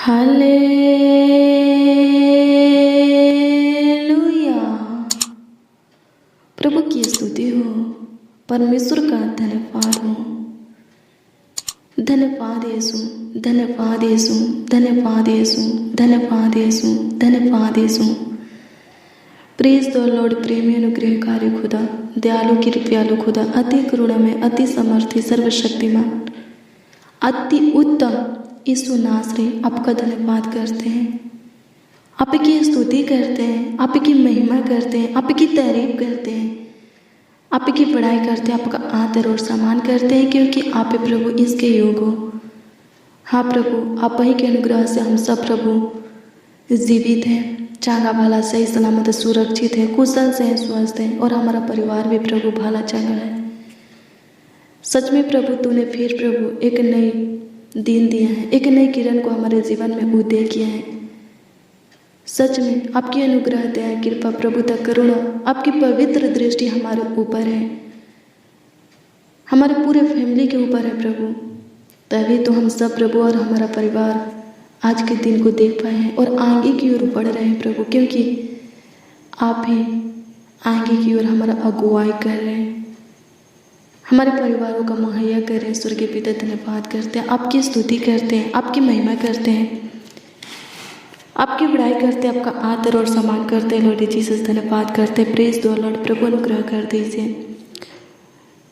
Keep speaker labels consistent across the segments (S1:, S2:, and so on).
S1: Hallelujah. प्रभु की स्तुति हो, परमेश्वर का धन्यवाद हो। धन्यवाद यीशु, धन्यवाद यीशु, धन्यवाद यीशु, धन्यवाद यीशु, धन्यवाद यीशु। Praise the Lord. प्रेमी अनुग्रहकारी खुदा, दयालु कृपालु खुदा, अति करुणा में, अति समर्थी, सर्वशक्तिमान, अति उत्तम यीशु नासरी, आपका धन्यवाद करते हैं, आपकी स्तुति करते हैं, आपकी महिमा करते हैं, आपकी तारीफ करते हैं, आपकी बड़ाई करते हैं, आपका आदर और सम्मान करते हैं, क्योंकि आप प्रभु इसके योग हो। हाँ प्रभु, आप ही के अनुग्रह से हम सब प्रभु जीवित हैं, चांगा भला सही सलामत सुरक्षित है, कुशल से है, स्वस्थ है, और हमारा परिवार भी प्रभु भला चंगा है। सच में प्रभु, तूने फिर प्रभु एक नई दिन दिया है, एक नई किरण को हमारे जीवन में उदय किया है। सच में आपकी अनुग्रह, दया, कृपा, प्रभुता, करुणा, आपकी पवित्र दृष्टि हमारे ऊपर है, हमारे पूरे फैमिली के ऊपर है प्रभु। तभी तो हम सब प्रभु और हमारा परिवार आज के दिन को देख पाए हैं और आगे की ओर बढ़ रहे हैं प्रभु, क्योंकि आप ही आगे की ओर हमारा अगुवाई कर रहे हैं, हमारे परिवारों का मुहैया कर रहे हैं। स्वर्गीय पिता, धन्यवाद करते हैं, आपकी स्तुति करते हैं, आपकी महिमा करते हैं, आपकी बड़ाई करते हैं, आपका आदर और सम्मान करते हैं। लॉर्ड जीसस, धन्यवाद करते हैं। प्रेज दो लॉर्ड। प्रभु अनुग्रह कर दीजिए,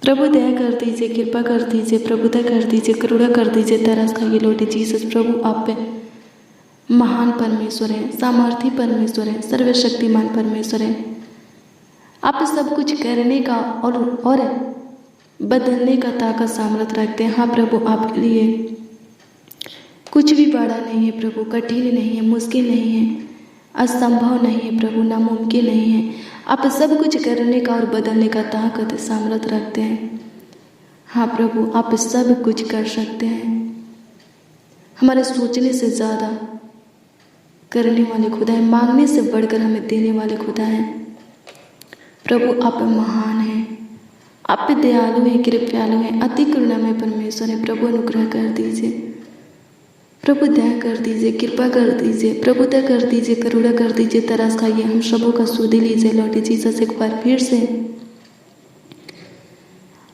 S1: प्रभु दया कर दीजिए, कृपा कर दीजिए, प्रभुता कर दीजिए, करुणा कर दीजिए, तरस खाइए लॉर्ड जीसस। प्रभु आप पे महान परमेश्वर है, सामर्थी परमेश्वर है, सर्वशक्तिमान परमेश्वर है। आप सब कुछ करने का और बदलने का ताकत सामर्थ रखते हैं। हाँ प्रभु, आपके लिए कुछ भी बड़ा नहीं है प्रभु, कठिन नहीं है, मुश्किल नहीं है, असंभव नहीं है प्रभु, नामुमकिन नहीं है। आप सब कुछ करने का और बदलने का ताकत सामर्थ रखते हैं। हाँ प्रभु, आप सब कुछ कर सकते हैं, हमारे सोचने से ज़्यादा करने वाले खुदा है, मांगने से बढ़कर हमें देने वाले खुदा है। प्रभु आप महान हैं, आप दयालु हैं, कृपालु हैं, अति करुणा में परमेश्वर है। प्रभु अनुग्रह कर दीजिए, प्रभु दया कर दीजिए, कृपा कर दीजिए, प्रभुता कर दीजिए, करुणा कर दीजिए, तरस खाइए हम सबों का सुधि लीजिए। लॉर्ड जीसस, एक बार फिर से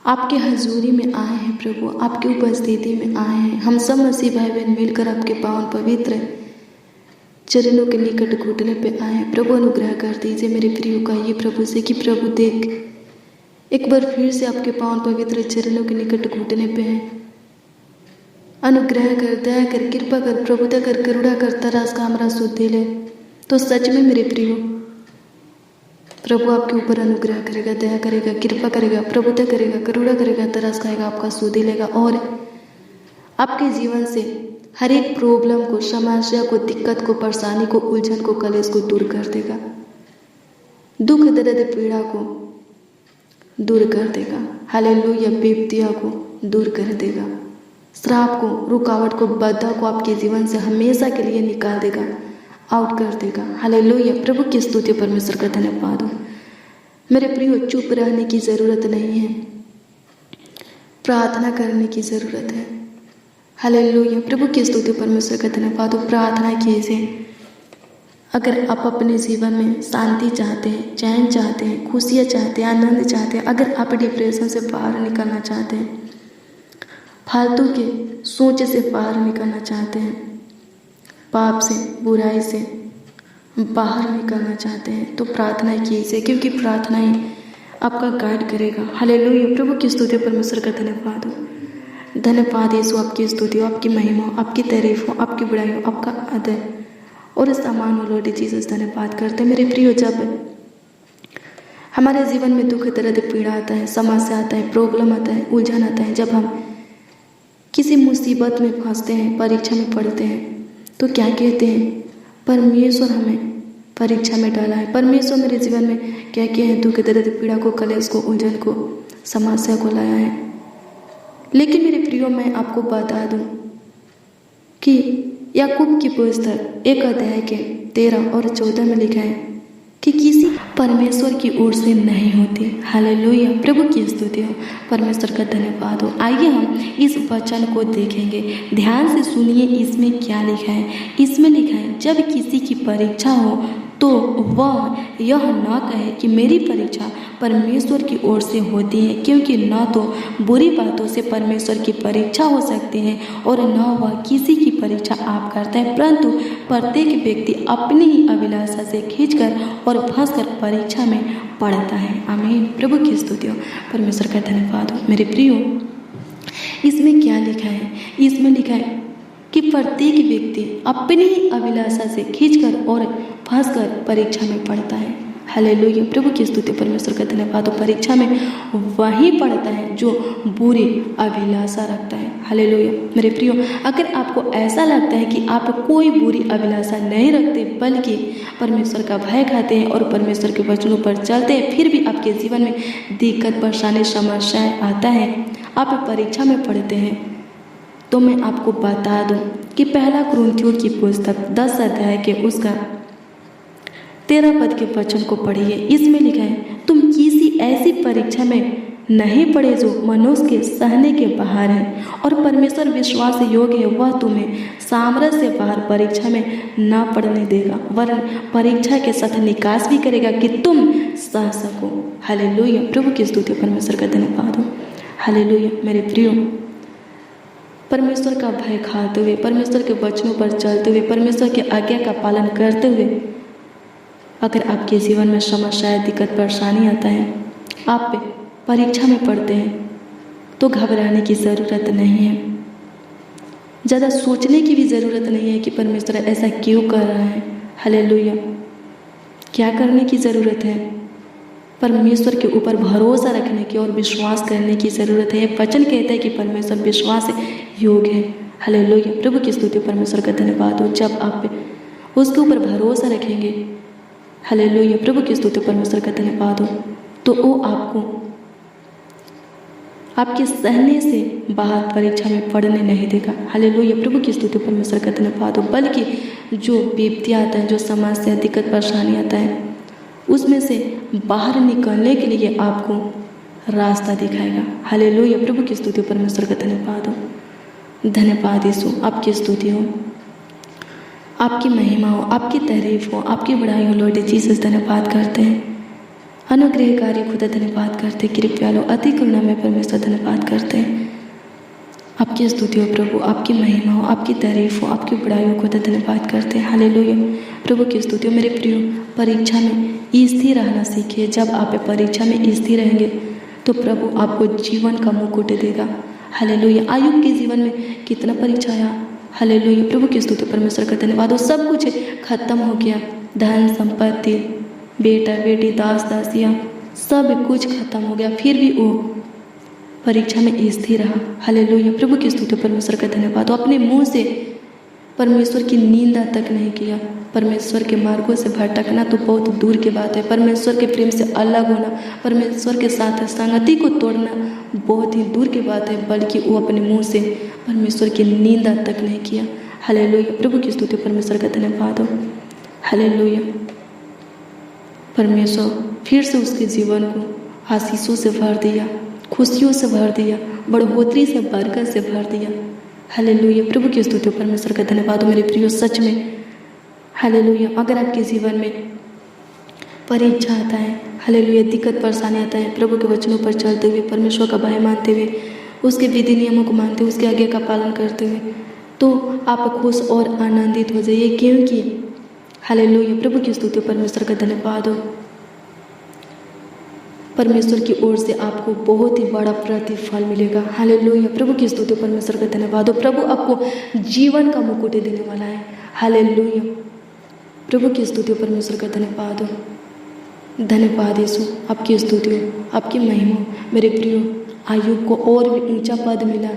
S1: आपके हजूरी में आए हैं प्रभु, आपकी उपस्थिति में आए हैं। हम सब मसीह भाई बहन मिलकर आपके पावन पवित्र चरणों के निकट घुटने पे आए हैं। प्रभु अनुग्रह कर दीजिए मेरे प्रियो का ये प्रभु से कि प्रभु देख एक बार फिर से आपके पावन पवित्र चरणों के निकट घुटने पे हैं। अनुग्रह कर, दया कर, कृपा कर, प्रभुता कर, करुणा कर, तरस का हमारा सुधि ले। तो सच में मेरे प्रियो प्रभु आपके ऊपर अनुग्रह करेगा, दया करेगा, कृपा करेगा, प्रभुता करेगा, करुणा करेगा, तरस खाएगा, आपका सुधि लेगा और आपके जीवन से हर एक प्रॉब्लम को, समस्या को, दिक्कत को, परेशानी को, उलझन को, कलेश को दूर कर देगा, दुख दर्द पीड़ा को दूर कर देगा। हालेलुया। विपत्तियों को दूर कर देगा, श्राप को, रुकावट को, बाधा को आपके जीवन से हमेशा के लिए निकाल देगा, आउट कर देगा। हालेलुया। प्रभु की स्तुति, परमेश्वर का धन्यवाद हो। मेरे प्रियो, चुप रहने की ज़रूरत नहीं है, प्रार्थना करने की ज़रूरत है। हालेलुया। प्रभु की स्तुति, परमेश्वर का धन्यवाद हो। प्रार्थना कीजिए। अगर आप अपने जीवन में शांति चाहते हैं, चैन चाहते हैं, खुशियाँ चाहते हैं, आनंद चाहते हैं, अगर आप डिप्रेशन से बाहर निकलना चाहते हैं, फालतू के सोच से बाहर निकलना चाहते हैं, पाप से, बुराई से बाहर निकलना चाहते हैं, तो प्रार्थना कीजिए, क्योंकि प्रार्थना ही आपका गाइड करेगा। हालेलुया। प्रभु की स्तुति, परमेश्वर का धन्यवाद हो। धन्यवाद यीशु, आपकी स्तुति हो, आपकी महिमा हो, आपकी तारीफ हो, आपकी बड़ाई हो, आपका आदर और सम्मान हो। लॉर्ड जीसस, धन्यवाद करते हैं। मेरे प्रियो, जब हमारे जीवन में दुख दर्द पीड़ा आता है, समस्या आता है, प्रॉब्लम आता है, उलझन आता है, जब हम किसी मुसीबत में फंसते हैं, परीक्षा में पड़ते हैं, तो क्या कहते हैं? परमेश्वर हमें परीक्षा में डाला है, परमेश्वर मेरे जीवन में क्या किया है? दुख दर्द पीड़ा को, कलेश को, उलझन को, समस्या को लाया है। लेकिन मेरे प्रियो, मैं आपको बता दूं कि याकूब की पुस्तक 1 अध्याय के 13 और 14 में लिखा है कि किसी परमेश्वर की ओर से नहीं होती। हालेलुया, प्रभु की स्तुति हो, परमेश्वर का धन्यवाद हो। आइए हम इस वचन को देखेंगे, ध्यान से सुनिए इसमें क्या लिखा है। इसमें लिखा है, जब किसी की परीक्षा हो तो वह यह न कहे कि मेरी परीक्षा परमेश्वर की ओर से होती है, क्योंकि न तो बुरी बातों से परमेश्वर की परीक्षा हो सकती है और न वह किसी की परीक्षा आप करता है, परंतु प्रत्येक व्यक्ति अपनी ही अभिलाषा से खींचकर और फंसकर परीक्षा में पड़ता है। आमीन, प्रभु की स्तुति हो, परमेश्वर का धन्यवाद हो। मेरे प्रियो, इसमें क्या लिखा है? इसमें लिखा है कि प्रत्येक व्यक्ति अपनी ही अभिलाषा से खींचकर और फंसकर परीक्षा में पड़ता है। हालेलुया, प्रभु की स्तुति, परमेश्वर का धन्यवाद हो। परीक्षा में वही पड़ता है जो बुरी अभिलाषा रखता है। हालेलुया, मेरे प्रियो, अगर आपको ऐसा लगता है कि आप कोई बुरी अभिलाषा नहीं रखते बल्कि परमेश्वर का भय खाते हैं और परमेश्वर के वचनों पर चलते हैं, फिर भी आपके जीवन में दिक्कत, परेशानी, समस्याएं आता है, आप परीक्षा में पड़ते हैं, तो मैं आपको बता दूं कि पहला कुरिन्थियों की पुस्तक 10 अध्याय के उसका 13 पद के वचन को पढ़िए। इसमें लिखा है, तुम किसी ऐसी परीक्षा में नहीं पड़े जो मनुष्य के सहने के बाहर है, और परमेश्वर विश्वास योग्य है, वह तुम्हें सामर्थ्य से बाहर परीक्षा में न पड़ने देगा, वरन परीक्षा के साथ निकास भी करेगा कि तुम सह सको। हालेलुया, प्रभु की स्तुति, परमेश्वर का धन्यवाद हो। हालेलुया, मेरे प्रियो, परमेश्वर का भय खाते हुए, परमेश्वर के वचनों पर चलते हुए, परमेश्वर की आज्ञा का पालन करते हुए अगर आपके जीवन में समस्याएं, दिक्कत, परेशानी आता है, आप परीक्षा में पढ़ते हैं, तो घबराने की ज़रूरत नहीं है। ज़्यादा सोचने की भी ज़रूरत नहीं है कि परमेश्वर ऐसा क्यों कर रहा है। हालेलुया, क्या करने की ज़रूरत है? परमेश्वर के ऊपर भरोसा रखने की और विश्वास करने की ज़रूरत है। वचन कहता है कि परमेश्वर विश्वास योग्य है। हालेलुया, प्रभु की स्तुति, परमेश्वर का धन्यवाद हो। जब आप उसके ऊपर भरोसा रखेंगे, हालेलुया, प्रभु की स्तुति, परमेश्वर का धन्यवाद हो, तो वो आपको आपके सहने से बाहर परीक्षा में पढ़ने नहीं देगा। हालेलुया, प्रभु की स्तुति, परमेश्वर का धन्यवाद हो। बल्कि जो विपत्तियाँ आता है, जो समस्या, दिक्कत, परेशानी आता है, उसमें से बाहर निकलने के लिए आपको रास्ता दिखाएगा। हालेलुया, प्रभु की स्तुति, परमेश्वर का धन्यवाद हो। धन्यवाद यीशु, आपकी स्तुति हो, आपकी महिमा हो, आपकी तारीफ हो, आपकी बड़ाई हो। लॉर्ड जीसस, धन्यवाद करते हैं, अनुग्रहकारी खुदा धन्यवाद करते हैं, कृपयालु अति करुणा में परमेश्वर धन्यवाद करते हैं। आपकी स्तुति हो प्रभु, आपकी महिमा हो, आपकी तारीफ हो, आपकी बड़ाई हो खुदा धन्यवाद करते हैं। हालेलुया, प्रभु की स्तुति हो। मेरे प्रियो, परीक्षा में स्थिर रहना सीखिए। जब आप परीक्षा में स्थिर रहेंगे तो प्रभु आपको जीवन का मुकुट देगा। हालेलुया, आयुब के जीवन में कितना परीक्षा आया। हालेलुया, प्रभु की स्तुति, परमेश्वर का धन्यवाद हो। सब कुछ खत्म हो गया, धन संपत्ति, बेटा बेटी, दास दासियाँ, सब कुछ खत्म हो गया, फिर भी वो परीक्षा में स्थिर रहा। हालेलुया, प्रभु की स्तुति, परमेश्वर का धन्यवाद हो। अपने मुंह से परमेश्वर की निंदा तक नहीं किया। परमेश्वर के मार्गों से भटकना तो बहुत दूर की बात है, परमेश्वर के प्रेम से अलग होना, परमेश्वर के साथ संगति को तोड़ना बहुत ही दूर की बात है, बल्कि वो अपने मुंह से परमेश्वर की निंदा तक नहीं किया। हालेलुया, प्रभु की स्तुति, परमेश्वर का धन्यवाद हो। हालेलुया, परमेश्वर फिर से उसके जीवन को आशीषों से भर दिया, खुशियों से भर दिया, बढ़ोतरी से, बरकत से भर दिया। हालेलुया, प्रभु की स्तुति, परमेश्वर का धन्यवाद हो। मेरे प्रियो, सच में हालेलुया, अगर आपके जीवन में परीक्षा आता है, हालेलुया, दिक्कत परेशानी आता है, प्रभु के वचनों पर चलते हुए, परमेश्वर का भय मानते हुए, उसके विधि नियमों को मानते हुए, उसके आज्ञा का पालन करते हुए, तो आप खुश और आनंदित हो जाइए, क्योंकि हालेलुया, प्रभु की स्तुति, परमेश्वर का धन्यवाद हो। परमेश्वर की ओर से आपको बहुत ही बड़ा प्रतिफल मिलेगा। हालेलुया, प्रभु की स्तुति, परमेश्वर का धन्यवाद हो। प्रभु आपको जीवन का मुकुट देने वाला है। हालेलुया, प्रभु की स्तुति, परमेश्वर का धन्यवाद हो। धन्यवाद यीशु, आपकी स्तुति हो, आपकी महिमा हो। मेरे प्रियो, आयुब को और भी ऊंचा पद मिला,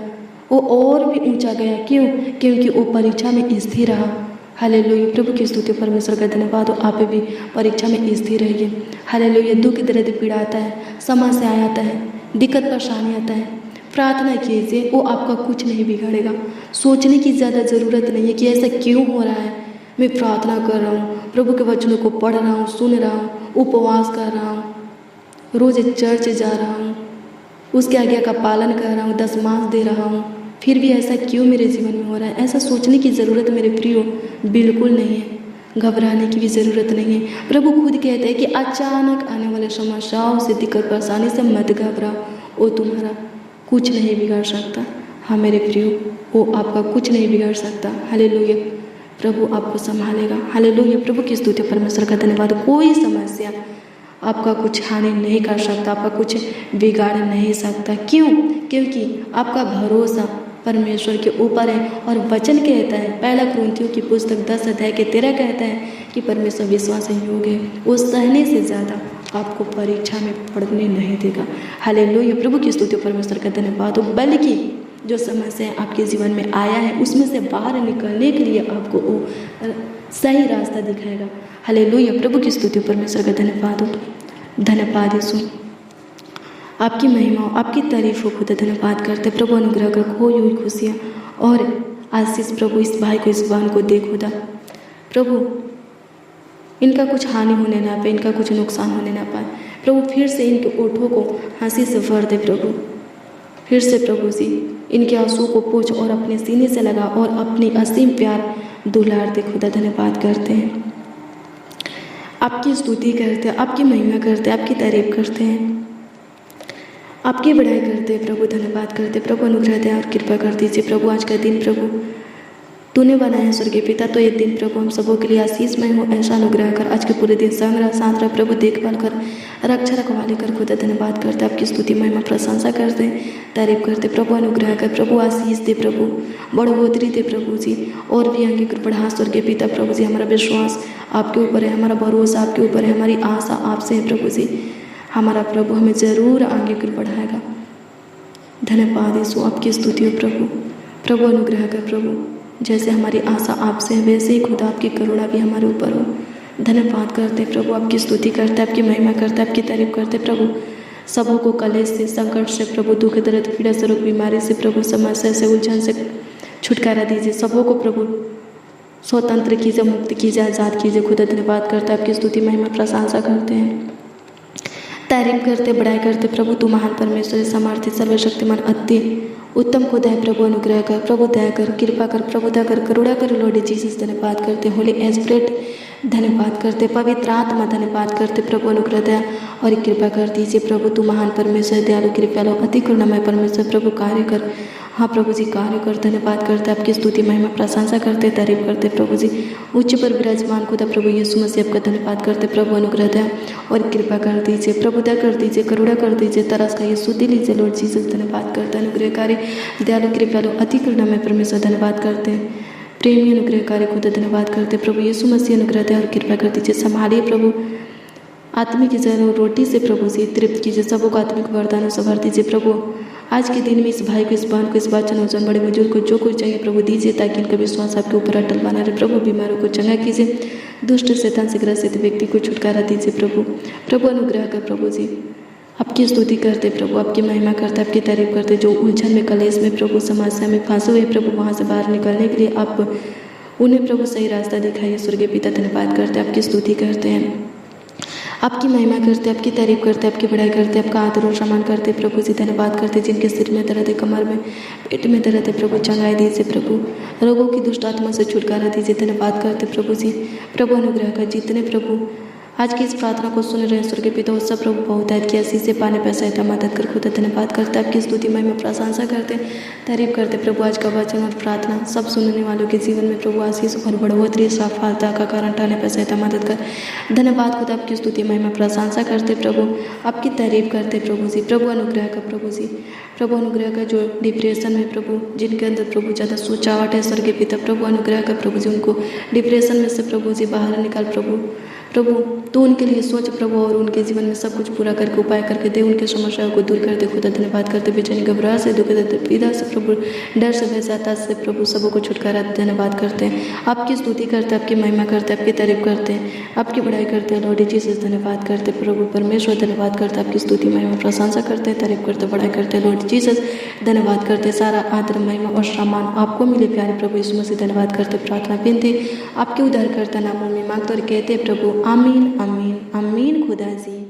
S1: वो और भी ऊंचा गया। क्यों? क्योंकि वो परीक्षा में स्थिर रहा। हालेलुया, प्रभु की स्तुति, परमेश्वर का धन्यवाद हो। आप भी परीक्षा में स्थिर रहिए। हालेलुया, दुख, दर्द, पीड़ा आता है, समस्या आता है, दिक्कत परेशानी आता है, प्रार्थना कीजिए, वो आपका कुछ नहीं बिगाड़ेगा। सोचने की ज़्यादा ज़रूरत नहीं है कि ऐसा क्यों हो रहा है। मैं प्रार्थना कर रहा हूँ, प्रभु के वचनों को पढ़ रहा हूँ, सुन रहा हूँ, उपवास कर रहा हूँ, रोज़ चर्च जा रहा हूँ, उसके आज्ञा का पालन कर रहा हूँ, दशमांश दे रहा हूँ, फिर भी ऐसा क्यों मेरे जीवन में हो रहा है? ऐसा सोचने की ज़रूरत मेरे प्रियो बिल्कुल नहीं है। घबराने की भी ज़रूरत नहीं है। प्रभु खुद कहते हैं कि अचानक आने वाले समस्याओं से, दिक्कत परेशानी से मत घबराओ, वो तुम्हारा कुछ नहीं बिगाड़ सकता। हाँ मेरे प्रियो, वो आपका कुछ नहीं बिगाड़ सकता। हालेलुया, प्रभु आपको संभालेगा। हालेलुया, प्रभु की स्तुति, परमेश्वर का धन्यवाद। कोई समस्या आपका कुछ हानि नहीं कर सकता, आपका कुछ बिगाड़ नहीं सकता। क्यों? क्योंकि आपका भरोसा परमेश्वर के ऊपर है। और वचन कहता है, पहला कुरिन्थियों की पुस्तक 10 अध्याय के 13 कहता है कि परमेश्वर विश्वास योग्य है, वो सहने से ज़्यादा आपको परीक्षा में पड़ने नहीं देगा। हालेलुया, प्रभु की स्तुति, परमेश्वर का धन्यवाद हो। बल्कि जो समस्या आपके जीवन में आया है उसमें से बाहर निकलने के लिए आपको वो सही रास्ता दिखाएगा। हालेलुया, प्रभु की स्तुति, परमेश्वर का धन्यवाद हो। धन्यवाद यीशु, आपकी महिमा, आपकी तारीफ हो खुदा। धन्यवाद करते प्रभु, अनुग्रह कर, खोई हुई खुशियाँ और आशीष प्रभु इस भाई को, इस बहन को दे खुदा। प्रभु इनका कुछ हानि होने ना पाए, इनका कुछ नुकसान होने ना पाए। प्रभु फिर से इनके ओठों को हंसी से भर दे प्रभु। फिर से प्रभु जी इनके आंसू को पोंछ और अपने सीने से लगा और अपनी असीम प्यार दुलार दे खुदा। धन्यवाद करते हैं, आपकी स्तुति करते हैं, आपकी महिमा करते हैं, आपकी तारीफ करते हैं, आपकी बढ़ाई करते हैं प्रभु। धन्यवाद करते प्रभु, अनुग्रह दे और कृपा कर दीजिए प्रभु। आज का दिन प्रभु तूने बनाया स्वर्गीय पिता, तो ये दिन प्रभु हम सबों के लिए आशीषमय हो, ऐसा अनुग्रह कर। आज के पूरे दिन संग रह, साथ रह प्रभु, देखभाल कर, रक्षा रखवाले कर खुदा। धन्यवाद करते, आपकी स्तुति महिमा प्रशंसा करते, तारीफ करते प्रभु। अनुग्रह कर प्रभु, आशीष दे प्रभु, बढ़ोतरी दे प्रभु जी, और भी आगे कर बढ़ा स्वर्गीय पिता प्रभु जी। हमारा विश्वास आपके ऊपर है, हमारा भरोसा आपके ऊपर है, हमारी आशा आपसे है प्रभु जी। हमारा प्रभु हमें ज़रूर आगे कर बढ़ाएगा। धन्यवाद यीशु, आपकी स्तुति हो प्रभु। प्रभु अनुग्रह कर प्रभु, जैसे हमारी आशा आपसे है वैसे ही खुदा आपकी करुणा भी हमारे ऊपर हो। धन्यवाद करते प्रभु, आपकी स्तुति करते, आपकी महिमा करते, आपकी तारीफ करते प्रभु। सबों को कलेश से, संकट से प्रभु, दुख दर्द पीड़ा से, रोग बीमारी से प्रभु, समस्या से, उलझन से छुटकारा दीजिए। सबों को प्रभु स्वतंत्र कीजिए, मुक्त कीजिए, आज़ाद कीजिए खुदा। धन्यवाद करते, आपकी स्तुति महिमा प्रशंसा करते हैं, तारीफ करते, बढ़ाई करते प्रभु। तू महान परमेश्वर, सामर्थ्य, सर्वशक्तिमान, अति उत्तम खुदा है प्रभु। अनुग्रह कर प्रभु, दया कर, कृपा कर प्रभु, दया कर, करुणा कर लॉर्ड जीसस। धन्यवाद करते होली एस्पिरिट, धन्यवाद करते पवित्र आत्मा, धन्यवाद करते प्रभु। अनुग्रह दया और कृपा कर दीजिए प्रभु। तू महान परमेश्वर, दयालु, कृपालु, अति करुणामय परमेश्वर प्रभु, कार्य कर। हाँ प्रभु जी, कार्य कर। धन्यवाद करते, आपकी स्तुति महिमा प्रशंसा करते, तारीफ करते प्रभु जी। उच्च पर विराजमान खुदा प्रभु यीशु मसीह, आपका धन्यवाद करते प्रभु। अनुग्रह दया और कृपा कर दीजिए प्रभु, दया कर दीजिए, करुणा कर दीजिए, तरस का यीशु दे लीजिए लॉर्ड जीसस। धन्यवाद करते, अनुग्रहकारी, दयालु, कृपालु, अति करुणामय परमेश्वर, धन्यवाद करते हैं। प्रेमी अनुग्रहकारी खुदा, धन्यवाद करते प्रभु यीशु मसीह। अनुग्रह दया और कृपा कर दीजिए, संभालिए प्रभु। आत्मिक जरूर रोटी से प्रभु जी तृप्त कीजिए, सबों को आत्मिक वरदानों से भर दीजिए प्रभु। आज के दिन में इस भाई को, इस बहन को, इस बच्चन नौजवान बड़े बुजुर्ग को जो कुछ चाहिए प्रभु दीजिए, ताकि इनका विश्वास आपके ऊपर अटल बना रहे प्रभु। बीमारों को चंगा कीजिए, दुष्ट शैतान से ग्रसित व्यक्ति को छुटकारा दीजिए प्रभु। प्रभु अनुग्रह कर प्रभु जी, आपकी स्तुति करते प्रभु, आपकी महिमा करते, आपकी तारीफ करते। जो उलझन में, कलेश में प्रभु, समस्या में फंसे हुए प्रभु, वहाँ से बाहर निकलने के लिए आप उन्हें प्रभु सही रास्ता दिखाइए स्वर्गीय पिता। धन्यवाद करते, आपकी स्तुति करते हैं, आपकी महिमा करते, आपकी तारीफ करते, आपकी बढ़ाई करते, आपका आदर और सम्मान करते प्रभु जी। धन्यवाद करते, जिनके सिर में दर्द है, कमर में, पेट में दर्द है प्रभु, चंगाई दीजिए प्रभु। रोगों की दुष्ट आत्मा से छुटकारा दीजिए। धन्यवाद करते प्रभु जी। प्रभु अनुग्रह कर, जितने प्रभु आज की इस प्रार्थना को सुन रहे हैं स्वर्गीय पिता, सब प्रभु बहुतायत की आशीष से पाने पर सहायता मदद कर खुदा। धन्यवाद करते, आपकी स्तुति महिमा प्रशंसा करते, तारीफ करते प्रभु। आज का वचन और प्रार्थना सब सुनने वालों के जीवन में प्रभु आशीष और बढ़ोतरी, सफलता का कारण ठहरने पर सहायता मदद कर। धन्यवाद खुदा, आपकी स्तुति महिमा प्रशंसा करते प्रभु, आपकी तारीफ करते प्रभु जी। प्रभु अनुग्रह कर प्रभु जी, प्रभु अनुग्रह कर, जो डिप्रेशन में प्रभु, जिनके अंदर प्रभु ज़्यादा सोचावट है स्वर्गीय पिता, प्रभु अनुग्रह कर प्रभु जी, उनको डिप्रेशन में से प्रभु जी बाहर निकाल प्रभु। प्रभु तो उनके लिए सोच प्रभु और उनके जीवन में सब कुछ पूरा करके उपाय करके दे, उनके समस्याओं को दूर कर दे। खुदा धन्यवाद करते, बेचैनी घबराहट से, दुख पीड़ा से प्रभु, डर से, भय से प्रभु सबों को छुटकारा। धन्यवाद करते हैं, आपकी स्तुति करते, आपकी महिमा करते, आपकी तारीफ करते हैं, आपकी बड़ाई करते हैं। लॉर्ड जीसस धन्यवाद करते प्रभु परमेश्वर, धन्यवाद करते, आपकी स्तुति महिमा प्रशंसा करते हैं, तारीफ करते, बड़ाई करते हैं। लॉर्ड जीसस धन्यवाद करते, सारा आदर महिमा और सम्मान आपको मिले प्यारे प्रभु यीशु मसीह। धन्यवाद करते, प्रार्थना विनती आपके उद्धारकर्ता नामों में मांगते और कहते प्रभु आमीन आमीन आमीन। खुदा जी